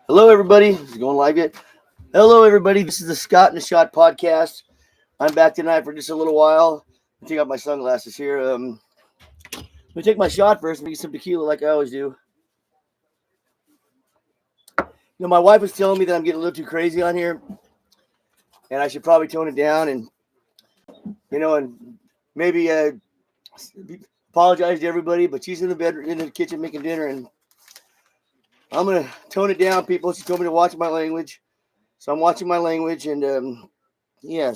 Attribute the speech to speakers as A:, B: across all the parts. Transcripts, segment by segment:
A: Hello, everybody. Is it going live yet? Hello, everybody. This is the Scott and the Shot podcast. I'm back tonight for just a little while. I take out my sunglasses here. Let me take my shot first and get some tequila like I always do. My wife was telling me that I'm getting a little too crazy on here, and I should probably tone it down and maybe apologize to everybody. But she's in the bed in the kitchen making dinner, and I'm gonna tone it down, people. She told me to watch my language, so I'm watching my language, and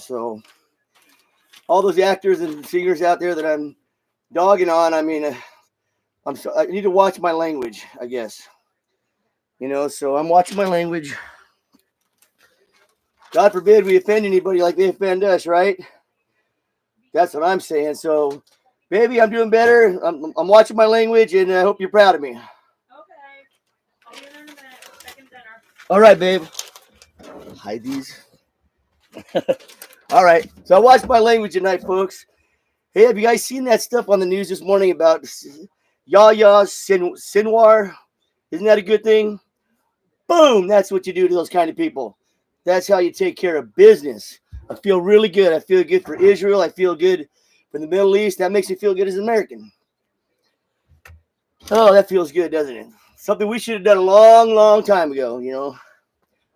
A: so all those actors and singers out there that I'm dogging on, I mean, I need to watch my language, I guess. So I'm watching my language. God forbid we offend anybody like they offend us, right? That's what I'm saying. So, baby, I'm doing better. I'm watching my language, and I hope you're proud of me.
B: Okay. I'll be there in a minute. Second dinner.
A: All right, babe. Hide these. All right. So I watched my language tonight, folks. Hey, have you guys seen that stuff on the news this morning about Yahya Sinwar? Isn't that a good thing? Boom! That's what you do to those kind of people. That's how you take care of business. I feel really good. I feel good for Israel. I feel good for the Middle East. That makes me feel good as an American. Oh, that feels good, doesn't it? Something we should have done a long, long time ago,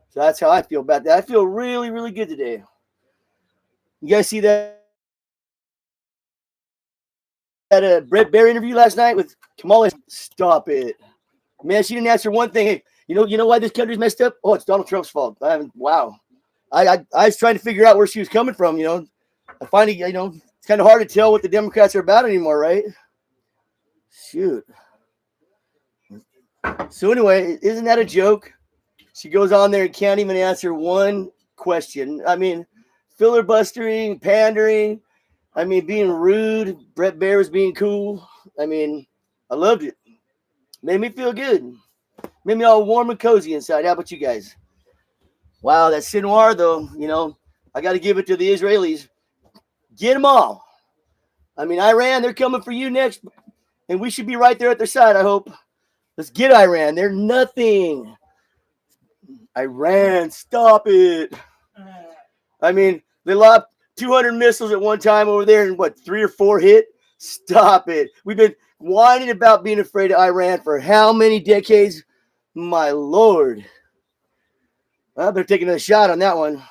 A: So that's how I feel about that. I feel really, really good today. You guys see that Brett Baer interview last night with Kamala? Stop it. Man, she didn't answer one thing. Hey, you know why this country's messed up? Oh, it's Donald Trump's fault. Wow. I was trying to figure out where she was coming from, I finally, it's kind of hard to tell what the Democrats are about anymore, right? Shoot. So anyway, isn't that a joke? She goes on there and can't even answer one question. I mean, filibustering, pandering. I mean, being rude. Brett Baer was being cool. I mean, I loved it. Made me feel good. Made me all warm and cozy inside. How about you guys? Wow, that Sinwar, though, I got to give it to the Israelis. Get them all. I mean, Iran, they're coming for you next, and we should be right there at their side, I hope. Let's get Iran. They're nothing. Iran, stop it. I mean, they lobbed 200 missiles at one time over there, and 3 or 4 hit? Stop it. We've been whining about being afraid of Iran for how many decades? My Lord. Well, they're taking a shot on that one.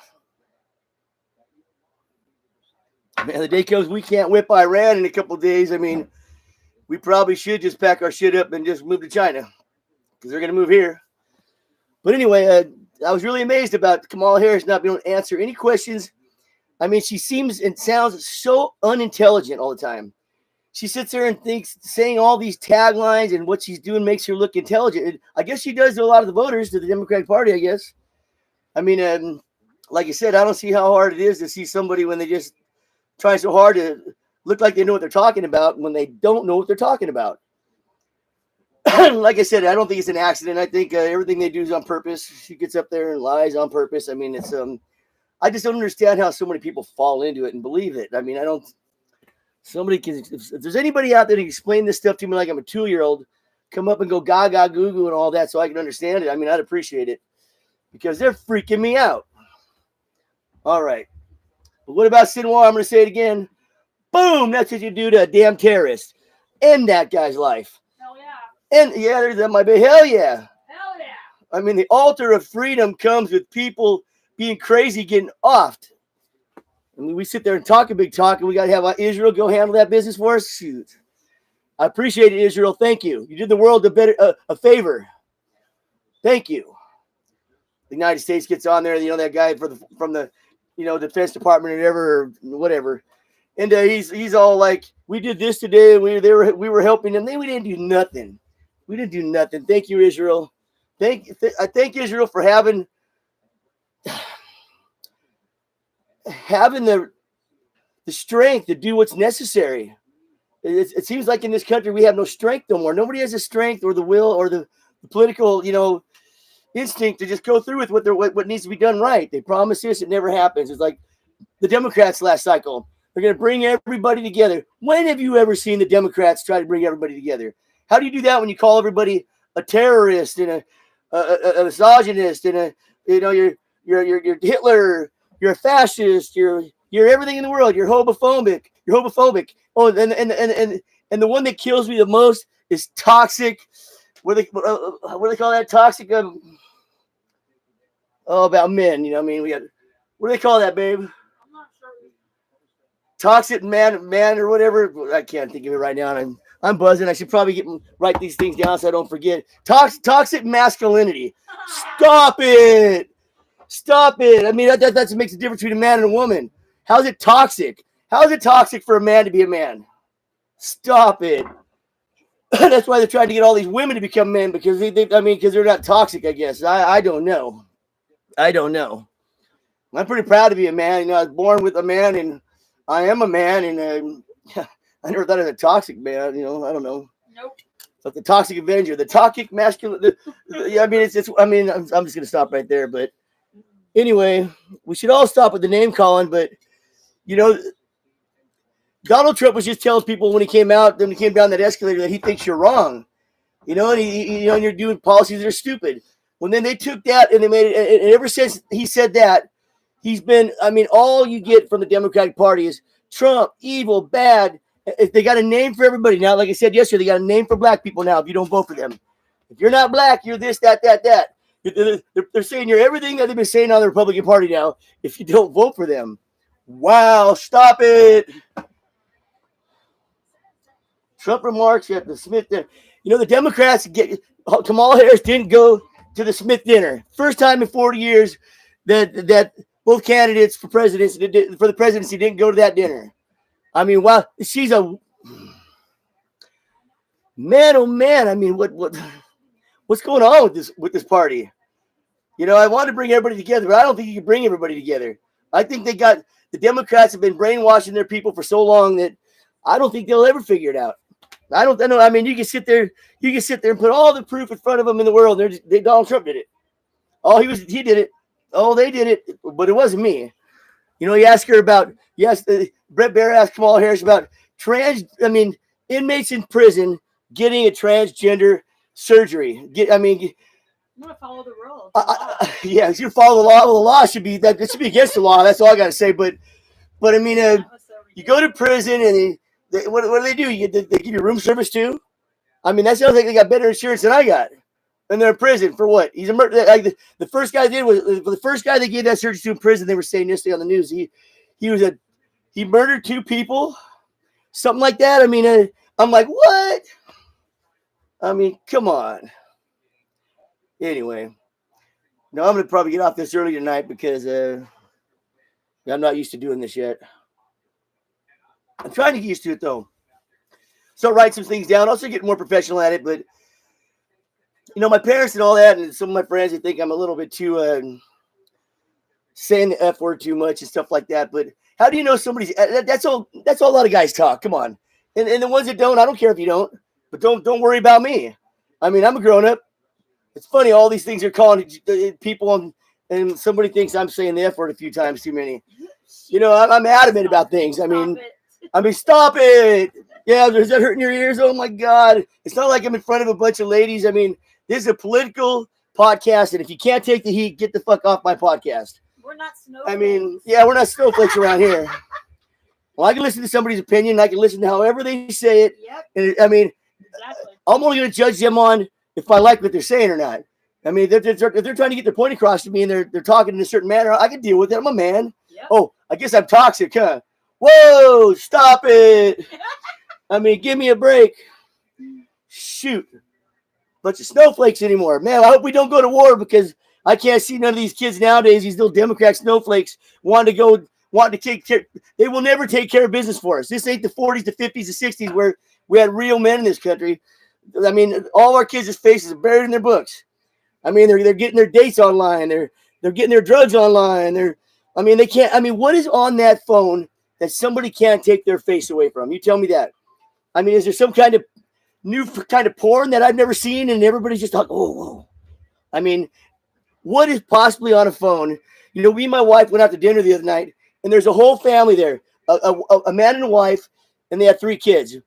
A: Man, the day comes we can't whip Iran in a couple of days. I mean, we probably should just pack our shit up and just move to China because they're going to move here. But anyway, I was really amazed about Kamala Harris not being able to answer any questions. I mean, she seems and sounds so unintelligent all the time. She sits there and thinks saying all these taglines and what she's doing makes her look intelligent. I guess she does to a lot of the voters, to the Democratic Party, I guess. I mean, like I said, I don't see how hard it is to see somebody when they just try so hard to look like they know what they're talking about when they don't know what they're talking about. Like I said, I don't think it's an accident. I think everything they do is on purpose. She gets up there and lies on purpose. I mean, it's I just don't understand how so many people fall into it and believe it. I mean, somebody can, if there's anybody out there to explain this stuff to me like I'm a 2-year-old, come up and go gaga goo goo and all that so I can understand it. I mean, I'd appreciate it because they're freaking me out. All right. But what about Sinwar? I'm going to say it again. Boom! That's what you do to a damn terrorist. End that guy's life.
B: Hell yeah.
A: And yeah, there's that, my baby. Hell yeah.
B: Hell yeah.
A: I mean, the altar of freedom comes with people being crazy, getting offed. I mean, we sit there and talk a big talk, and we got to have Israel go handle that business for us. Shoot. I appreciate it, Israel. Thank you. You did the world a favor. Thank you. The United States gets on there, that guy from the Defense Department or whatever. And he's all like, we did this today. We were helping them. Then we didn't do nothing. We didn't do nothing. Thank you, Israel. I thank Israel for having the strength to do what's necessary. It seems like in this country we have no strength no more. Nobody has the strength or the will or the political, instinct to just go through with what needs to be done right. They promise this, it never happens. It's like the Democrats last cycle. They're going to bring everybody together. When have you ever seen the Democrats try to bring everybody together? How do you do that when you call everybody a terrorist and a misogynist and you're Hitler, you're a fascist, you're everything in the world. You're homophobic. You're homophobic. Oh, and the one that kills me the most is toxic. What do they call that? Toxic. About men. You know, what I mean, we got. What do they call that, babe?
B: I'm not sure.
A: Toxic man or whatever. I can't think of it right now. And I'm buzzing. I should probably write these things down so I don't forget. Toxic masculinity. Stop it. Stop it. I mean, that makes a difference between a man and a woman. How's it toxic? How is it toxic for a man to be a man? Stop it. That's why they're trying to get all these women to become men because because they're not toxic, I guess. I don't know. I don't know. I'm pretty proud to be a man. You know, I was born with a man and I am a man and I never thought of a toxic man, you know, I don't know.
B: Nope.
A: But the toxic Avenger, the toxic masculine. Yeah, I mean, I'm just going to stop right there. But anyway, we should all stop with the name calling. But, you know, Donald Trump was just telling people when he came out, then he came down that escalator that he thinks you're wrong. You know, and and you're doing policies that are stupid. Well, then they took that and they made it. And ever since he said that, he's been, all you get from the Democratic Party is Trump, evil, bad. If they got a name for everybody now, like I said yesterday, they got a name for black people now if you don't vote for them. If you're not black, you're this, that. They're saying you're everything that they've been saying on the Republican Party now if you don't vote for them. Wow, stop it. Trump remarks at the Smith dinner. You know, the Democrats, Kamala Harris didn't go to the Smith dinner. First time in 40 years that both candidates for the presidency didn't go to that dinner. I mean, wow, she's a man. Oh man, I mean, what's going on with this party? You know, I want to bring everybody together, but I don't think you can bring everybody together. I think the Democrats have been brainwashing their people for so long that I don't think they'll ever figure it out. I don't know. I mean, you can sit there and put all the proof in front of them in the world. Donald Trump did it. Oh, he did it. Oh, they did it, but it wasn't me. You know, Brett Baer asked Kamala Harris about inmates in prison getting a transgender surgery.
B: I'm gonna follow the rules.
A: Yeah, you follow the law. Well, the law should be that it should be against the law. That's all I got to say. But I mean, you go to prison and what do they do? They give you room service too. I mean, that sounds like they got better insurance than I got. And they're in prison for what? He's a murder. Like the first guy the first guy they gave that surgery to in prison. They were saying yesterday on the news. He murdered 2 people, something like that. I mean, I'm like, what? I mean, come on. Anyway, no, I'm gonna probably get off this early tonight because I'm not used to doing this yet. I'm trying to get used to it though. So write some things down. Also get more professional at it, but. You know, my parents and all that, and some of my friends, they think I'm a little bit too saying the F word too much and stuff like that. But how do you know somebody's? That's all a lot of guys talk. Come on, and the ones that don't, I don't care if you don't, but don't worry about me. I mean, I'm a grown up. It's funny, all these things are calling people, and somebody thinks I'm saying the F word a few times too many. You know, I'm adamant about things. I mean, stop it. Yeah, is that hurting your ears? Oh my God! It's not like I'm in front of a bunch of ladies. I mean. This is a political podcast, and if you can't take the heat, get the fuck off my podcast.
B: We're not snowflakes.
A: I mean, yeah, we're not snowflakes around here. Well, I can listen to somebody's opinion. I can listen to however they say it.
B: Yep.
A: And I mean,
B: Exactly.
A: I'm only going to judge them on if I like what they're saying or not. I mean, if they're trying to get their point across to me and they're talking in a certain manner, I can deal with it. I'm a man.
B: Yep.
A: Oh, I guess I'm toxic, huh? Whoa, stop it. I mean, give me a break. Shoot. Bunch of snowflakes anymore. Man, I hope we don't go to war because I can't see none of these kids nowadays, these little Democrat snowflakes, wanting to take care. They will never take care of business for us. This ain't the 40s, the 50s, the 60s where we had real men in this country. I mean, all our kids' faces are buried in their books. I mean, they're getting their dates online. They're getting their drugs online. They can't. I mean, what is on that phone that somebody can't take their face away from? You tell me that. I mean, is there some kind of new kind of porn that I've never seen and everybody's just like, oh, whoa. I mean, what is possibly on a phone? You know, me and my wife went out to dinner the other night and there's a whole family there, a man and a wife, and they had 3 kids.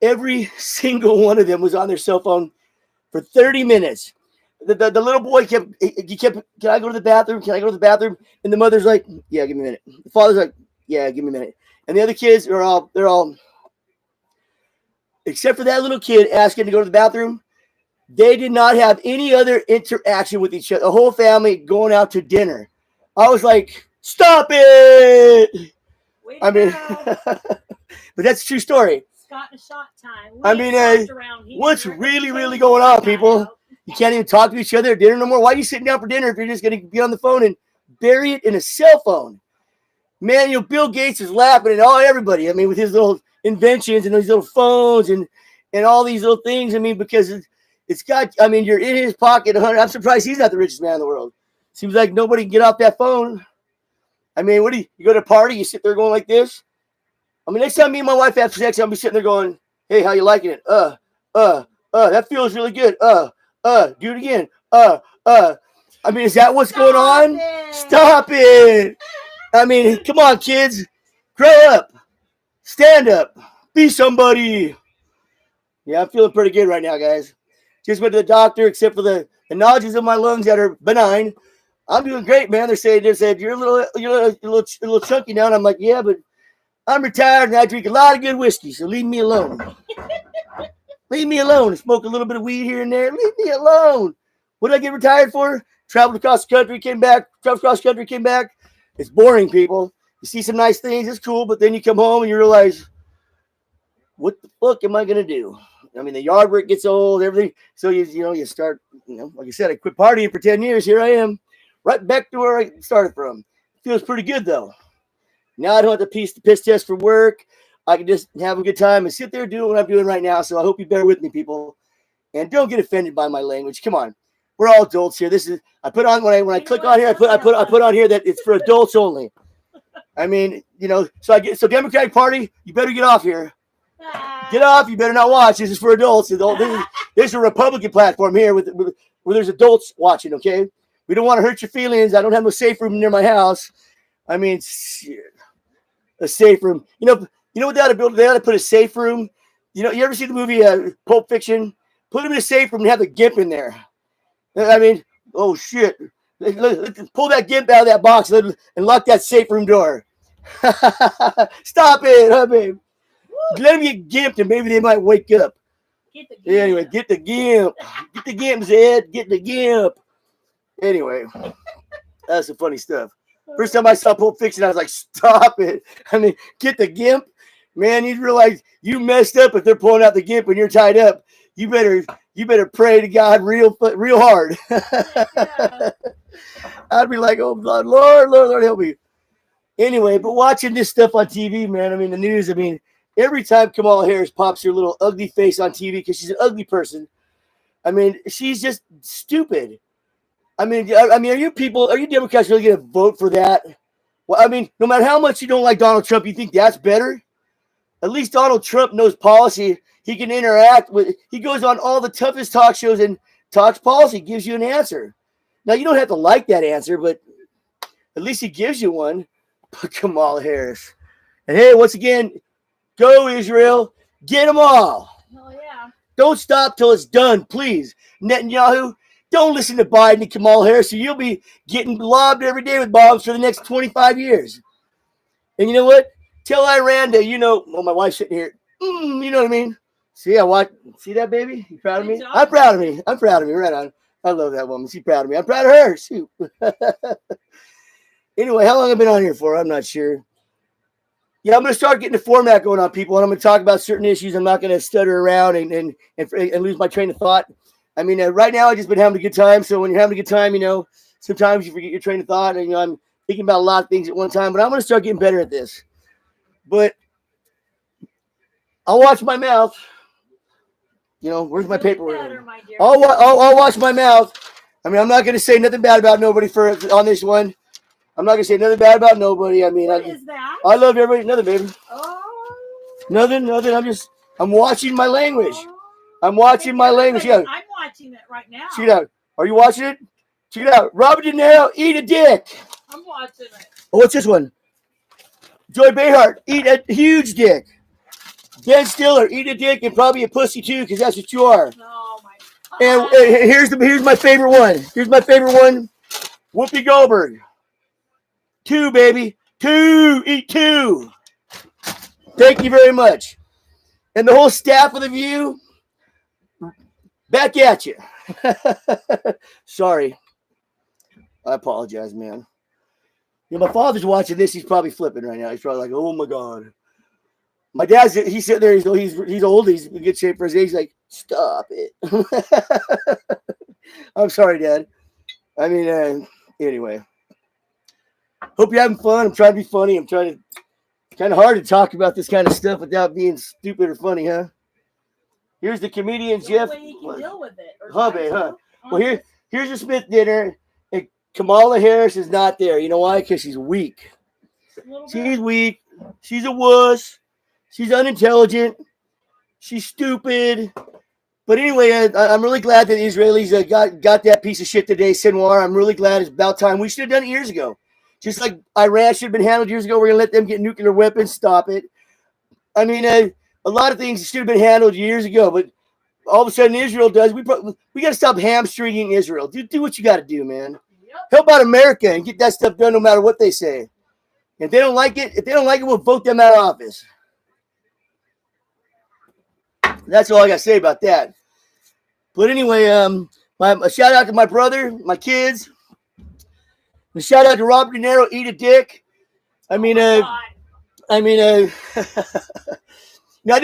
A: Every single one of them was on their cell phone for 30 minutes. The little boy kept, can I go to the bathroom? Can I go to the bathroom? And the mother's like, yeah, give me a minute. The father's like, yeah, give me a minute. And the other kids they're all, except for that little kid asking to go to the bathroom, they did not have any other interaction with each other. The whole family going out to dinner. I was like, stop it.
B: Way
A: I
B: to
A: mean,
B: go.
A: but that's a true story.
B: Scott and shot time. We
A: I mean,
B: ain't stopped around here.
A: what's
B: We're
A: really,
B: gonna
A: really
B: throw
A: going
B: the
A: on,
B: guy
A: people?
B: out.
A: You can't even talk to each other at dinner no more. Why are you sitting down for dinner if you're just going to be on the phone and bury it in a cell phone? Man, Bill Gates is laughing at everybody. I mean, with his little inventions and those little phones and all these little things. I mean, because it's got, I mean, you're in his pocket. I'm surprised he's not the richest man in the world. Seems like nobody can get off that phone. I mean, what do you go to a party, you sit there going like this? I mean, next time me and my wife have sex, I'll be sitting there going, hey, how you liking it? That feels really good. Do it again. I mean, is that what's going on? Stop it. I mean, come on, kids. Grow up. Stand up. Be somebody. Yeah, I'm feeling pretty good right now, guys. Just went to the doctor, except for the nodules in my lungs that are benign. I'm doing great, man. They said you're a little chunky now, and I'm like, yeah, but I'm retired and I drink a lot of good whiskey, so leave me alone. Leave me alone. Smoke a little bit of weed here and there. Leave me alone. What did I get retired for? Traveled across the country, came back. Traveled across the country, came back. It's boring, people. You see some nice things, it's cool, but then you come home and you realize, what the fuck am I gonna do? I mean, the yard work gets old, everything. So you start, like I said, I quit partying for 10 years. Here I am, right back to where I started from. Feels pretty good though. Now I don't have to piss test for work. I can just have a good time and sit there doing what I'm doing right now. So I hope you bear with me, people, and don't get offended by my language. Come on, we're all adults here. This is I put on when I click on here. I put on here that it's for adults only. I mean, so Democratic Party, you better get off here. Get off. You better not watch. This is for adults. This is a Republican platform here where there's adults watching. Okay, we don't want to hurt your feelings. I don't have no safe room near my house. I mean, shit. A safe room. You know what they ought to build? They ought to put a safe room. You ever see the movie Pulp Fiction? Put them in a safe room and have the GIMP in there. I mean, oh shit. Pull that GIMP out of that box and lock that safe room door. Stop it, huh, babe? Let them get gimped and maybe they might wake up. Anyway, get the GIMP. Get the GIMP, Zed. Get the GIMP. Anyway, that's some funny stuff. First time I saw Pulp Fiction, I was like, stop it. I mean, get the GIMP. Man, you realize you messed up if they're pulling out the GIMP and you're tied up. You better pray to God real hard. I'd be like, oh, Lord, help me. Anyway, but watching this stuff on TV, man, I mean, the news, I mean, every time Kamala Harris pops her little ugly face on TV because she's an ugly person, I mean, she's just stupid. I mean, are you Democrats really going to vote for that? Well, I mean, no matter how much you don't like Donald Trump, you think that's better? At least Donald Trump knows policy. He can interact with, he goes on all the toughest talk shows and talks policy, gives you an answer. Now, you don't have to like that answer, but at least he gives you one. But Kamala Harris. And hey, once again, go Israel. Get them all.
B: Oh, yeah.
A: Don't stop till it's done, please. Netanyahu, don't listen to Biden and Kamala Harris, or you'll be getting lobbed every day with bombs for the next 25 years. And you know what? Tell Iran to, my wife's sitting here. You know what I mean? See that, baby? You proud of me? I'm proud of me. I'm proud of me. Right on. I love that woman. She's proud of me. I'm proud of her. Shoot. Anyway, how long have I been on here for? I'm not sure. Yeah, I'm going to start getting the format going on, people, and I'm going to talk about certain issues. I'm not going to stutter around and lose my train of thought. I mean, right now I've just been having a good time. So when you're having a good time, sometimes you forget your train of thought, and I'm thinking about a lot of things at one time. But I'm going to start getting better at this. But I'll watch my mouth. Where's my paperwork? I'll watch my mouth. I mean, I'm not going to say nothing bad about nobody on this one. I'm not going to say nothing bad about nobody. I mean,
B: What is that?
A: I love everybody. Nothing, baby.
B: Oh.
A: Nothing. I'm watching my language. I'm watching my language. Yeah.
B: I'm watching it right now.
A: Check it out. Are you watching it? Check it out. Robert De Niro, eat a dick.
B: I'm watching it.
A: Oh, what's this one? Joy Behar, eat a huge dick. Ben Stiller, eat a dick and probably a pussy too, because that's what you are.
B: Oh, my
A: And here's my favorite one. Here's my favorite one. Whoopi Goldberg. 2, baby. 2. Eat 2. Thank you very much. And the whole staff of The View, back at you. Sorry. I apologize, man. You know, my father's watching this. He's probably flipping right now. He's probably like, oh, my God. My dad's, he's sitting there. He's old. He's in good shape for his age. He's like, stop it. I'm sorry, Dad. I mean, anyway. Hope you're having fun. I'm trying to be funny. I'm trying to, kind of hard to talk about this kind of stuff without being stupid or funny, huh? Here's the comedian Jeff.
B: Way you can deal with it.
A: Huh, babe, huh? Well, here's the Smith dinner. And Kamala Harris is not there. You know why? Because she's weak. She's weak. She's a wuss. She's unintelligent. She's stupid. But anyway, I'm really glad that the Israelis got that piece of shit today, Sinwar. I'm really glad. It's about time. We should have done it years ago. Just like Iran should have been handled years ago. We're going to let them get nuclear weapons. Stop it. I mean, a lot of things should have been handled years ago, but all of a sudden Israel does. We got to stop hamstringing Israel. Do what you got to do, man.
B: Yep.
A: Help out America and get that stuff done no matter what they say. If they don't like it, we'll vote them out of office. That's all I got to say about that. But anyway, a shout out to my brother, my kids. A shout out to Robert De Niro, eat a dick. I mean, no, I didn't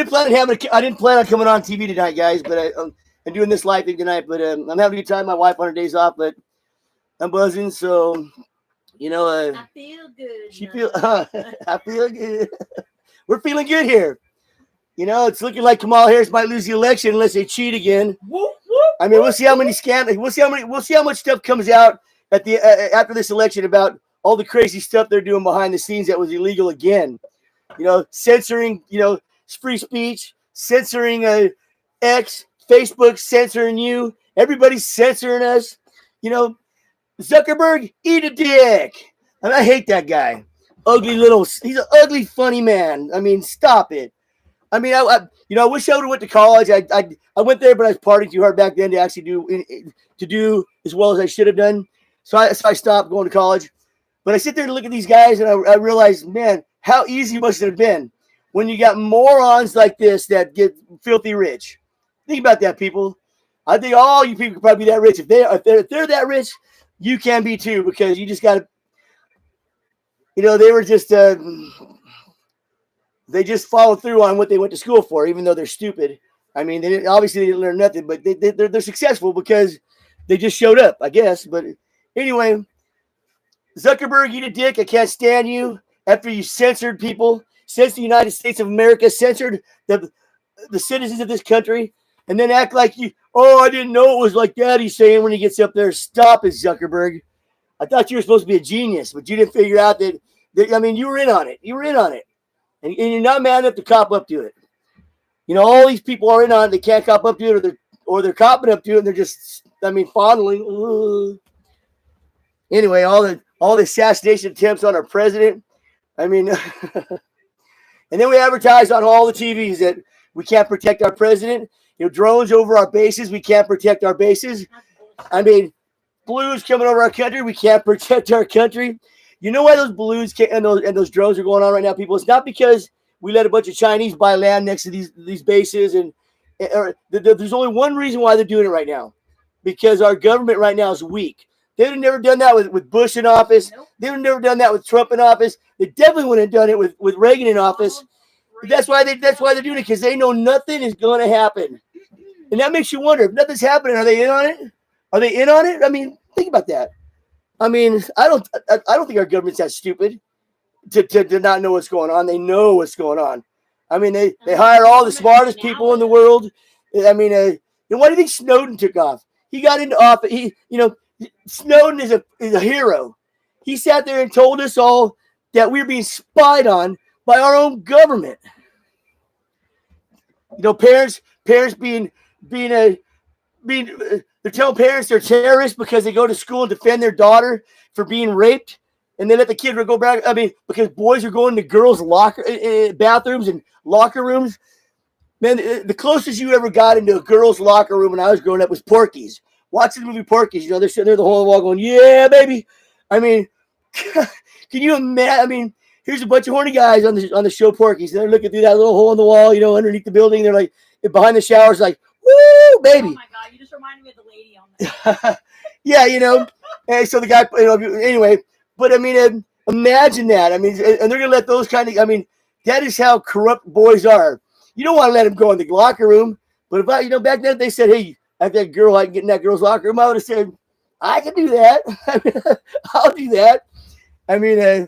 A: plan on coming on TV tonight, guys. But I'm doing this live thing tonight. But I'm having a good time. My wife on her days off, but I'm buzzing. So, you know,
B: I feel good.
A: I feel good. We're feeling good here. You know, it's looking like Kamala Harris might lose the election unless they cheat again.
B: Whoop, whoop,
A: I mean, we'll see how many scandals. We'll see how much stuff comes out at the after this election about all the crazy stuff they're doing behind the scenes that was illegal again. You know, censoring, free speech, censoring X, Facebook censoring you. Everybody's censoring us. You know, Zuckerberg, eat a dick. I hate that guy. He's an ugly, funny man. I mean, stop it. I mean, I wish I would have went to college. I went there, but I was partying too hard back then to actually do as well as I should have done. So I stopped going to college. But I sit there and look at these guys, and I realize, man, how easy must it have been when you got morons like this that get filthy rich. Think about that, people. I think all you people could probably be that rich. If they're that rich, you can be too, because you just got to. They were just. They just followed through on what they went to school for, even though they're stupid. I mean, they didn't learn nothing, but they're successful because they just showed up, I guess. But anyway, Zuckerberg, eat a dick. I can't stand you after you censored people, since the United States of America censored the citizens of this country, and then act like I didn't know it was like that. He's saying when he gets up there, stop it, Zuckerberg. I thought you were supposed to be a genius, but you didn't figure out that you were in on it. You were in on it. And you're not man enough to cop up to it. All these people are in on it. They can't cop up to it, or they're copping up to it, and they're just, fondling. Ugh. Anyway, all the assassination attempts on our president. And then we advertise on all the TVs that we can't protect our president. Drones over our bases. We can't protect our bases. Blues coming over our country. We can't protect our country. You know why those balloons and those drones are going on right now, people? It's not because we let a bunch of Chinese buy land next to these bases, there's only one reason why they're doing it right now, because our government right now is weak. They'd have never done that with Bush in office. Nope. They'd have never done that with Trump in office. They definitely wouldn't have done it with Reagan in office. That's why they're doing it, because they know nothing is going to happen, and that makes you wonder if nothing's happening. Are they in on it? Are they in on it? Think about that. I don't think our government's that stupid to not know what's going on. They know what's going on. They hire all the smartest people in the world. Why do you think Snowden took off? He got into office. Snowden is a hero. He sat there and told us all that we were being spied on by our own government. Parents they're telling parents they're terrorists because they go to school and defend their daughter for being raped, and they let the kid go back. Because boys are going to girls' bathrooms and locker rooms. Man, the closest you ever got into a girl's locker room when I was growing up was Porky's. Watching the movie Porky's, they're sitting there the whole wall going, "Yeah, baby." I mean, can you imagine? I mean, here's a bunch of horny guys on the show Porky's. They're looking through that little hole in the wall, underneath the building. They're like behind the showers, like, "Woo, baby."
B: Oh my god, you just reminded me of the lady on there.
A: Yeah, And so the guy, anyway. But I mean, imagine that. I mean, and they're gonna let those kind of. I mean, that is how corrupt boys are. You don't want to let them go in the locker room. But if I, back then they said, "Hey, at that girl, I can get in that girl's locker room," I would have said, "I can do that. I mean, I'll do that." I mean,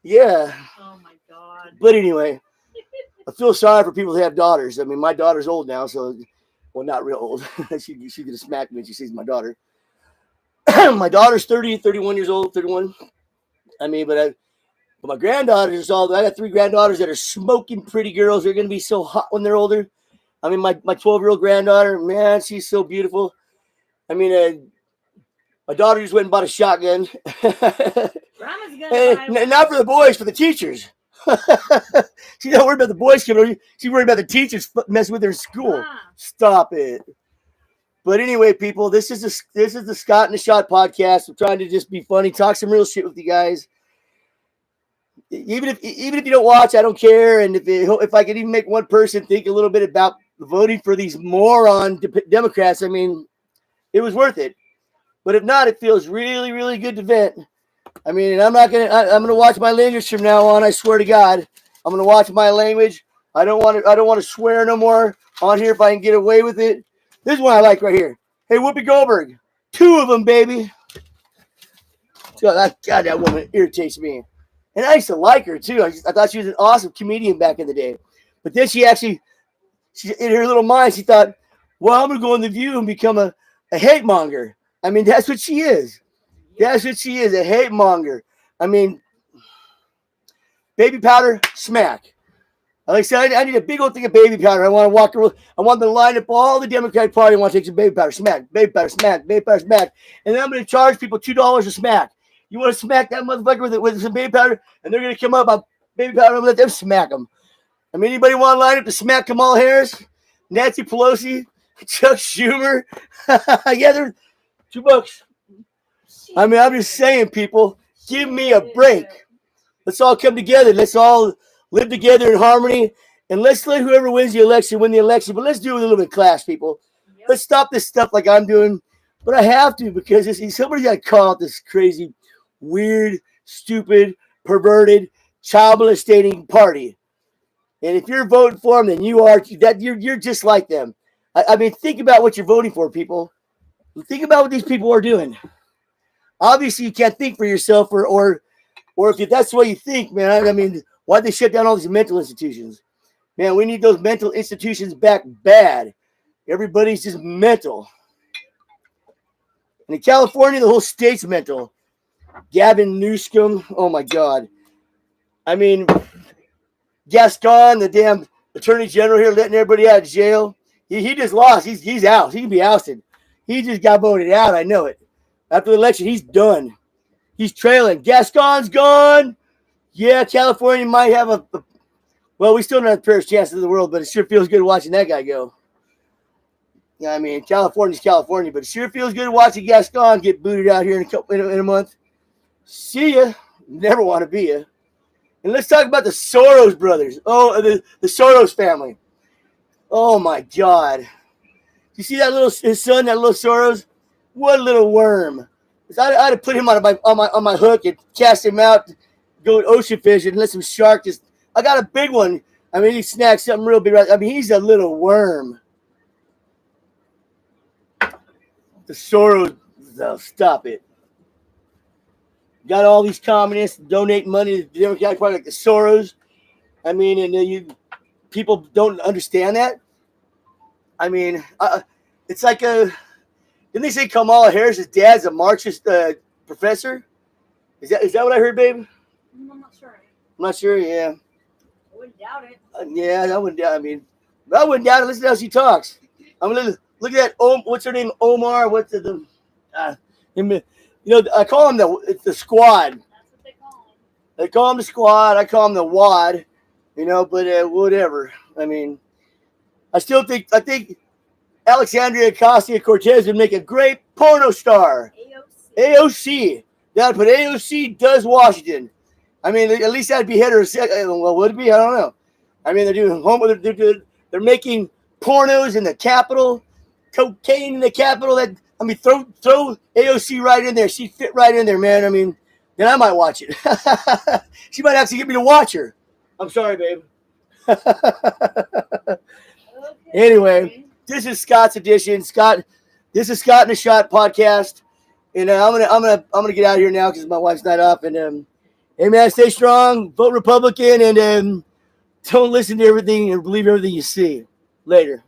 A: yeah.
B: Oh my god.
A: But anyway, I feel sorry for people who have daughters. I mean, my daughter's old now, so, well, not real old. She could have smacked me when she sees my daughter. My daughter's 30, 31 years old, 31. I mean, but my granddaughters, I got 3 granddaughters that are smoking pretty girls. They're going to be so hot when they're older. I mean, my 12-year-old granddaughter, man, she's so beautiful. I mean, my daughter just went and bought a shotgun.
B: Grandma's gonna
A: Not for the boys, for the teachers. She's not worried about the boys coming over. She's worried about the teachers messing with her in school. Stop it. But anyway, people, this is the Scott and the Shot podcast. I'm trying to just be funny, talk some real shit with you guys. Even if you don't watch, I don't care. And if I could even make one person think a little bit about voting for these moron Democrats, I mean, it was worth it. But if not, it feels really, really good to vent. I mean, I'm gonna watch my language from now on. I swear to God, I'm gonna watch my language. I don't want to swear no more on here if I can get away with it. This is one I like right here. Hey, Whoopi Goldberg, 2 of them, baby. God, that woman irritates me. And I used to like her too. I thought she was an awesome comedian back in the day. But then she in her little mind, she thought, well, I'm gonna go on The View and become a hate monger. I mean, that's what she is. That's what she is, a hate monger. I mean, baby powder, smack. Like I said, I need a big old thing of baby powder. I want to line up all the Democratic Party. I want to take some baby powder, smack, baby powder, smack, baby powder, smack. And then I'm going to charge people $2 a smack. You want to smack that motherfucker with some baby powder? And they're going to come up on baby powder. I'm going to let them smack them. I mean, anybody want to line up to smack Kamala Harris, Nancy Pelosi, Chuck Schumer? Yeah, they're $2. I mean, I'm just saying, people, give me a break. Let's all come together. Let's all live together in harmony. And let's let whoever wins the election win the election. But let's do it with a little bit of class, people. Yep. Let's stop this stuff like I'm doing. But I have to, because somebody's got to call out this crazy, weird, stupid, perverted, child molestating party. And if you're voting for them, then you're just like them. I mean, think about what you're voting for, people. Think about what these people are doing. Obviously, you can't think for yourself, or if that's the way you think, man. I mean, why'd they shut down all these mental institutions? Man, we need those mental institutions back bad. Everybody's just mental. And in California, the whole state's mental. Gavin Newsom, oh my God. I mean, Gascon, the damn attorney general here, letting everybody out of jail. He just lost. He's out. He can be ousted. He just got voted out. I know it. After the election, he's done. He's trailing. Gascon's gone. Yeah, California might have well, we still don't have the fairest chances in the world, but it sure feels good watching that guy go. I mean, California's California, but it sure feels good watching Gascon get booted out here in a month. See ya. Never want to be ya. And let's talk about the Soros brothers. Oh, the Soros family. Oh my God. You see his son, that little Soros? What a little worm. I'd have put him on my hook and cast him out, go ocean fishing, and let some shark just. I got a big one. I mean, he snagged something real big. Right? I mean, he's a little worm. The Soros, stop it. Got all these communists donating money to the Democratic Party like the Soros. I mean, and people don't understand that. I mean, it's like didn't they say Kamala Harris's dad's a Marxist professor? Is that what I heard, babe?
B: I'm not sure.
A: I'm not sure. Yeah.
B: I wouldn't doubt it.
A: Yeah, I wouldn't doubt. I mean, I wouldn't doubt it. Listen to how she talks. I'm gonna look at that. What's her name? Omar. What's the? I call him the squad.
B: That's what they call him.
A: They call him the squad. I call him the wad. But whatever. I mean, I think Alexandria Ocasio-Cortez would make a great porno star.
B: AOC.
A: AOC. That would put AOC does Washington. I mean, at least that'd be heterosexual. Well, would it be? I don't know. I mean, they're making pornos in the Capitol, cocaine in the Capitol. Throw AOC right in there. She fit right in there, man. I mean, then I might watch it. She might actually get me to watch her. I'm sorry, babe.
B: Okay.
A: Anyway, this is Scott's edition. This is Scott in a Shot podcast, and I'm gonna get out of here now because my wife's not up. And hey, man, stay strong, vote Republican, and don't listen to everything and believe everything you see. Later.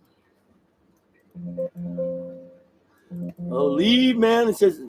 A: Oh, leave, man. It says.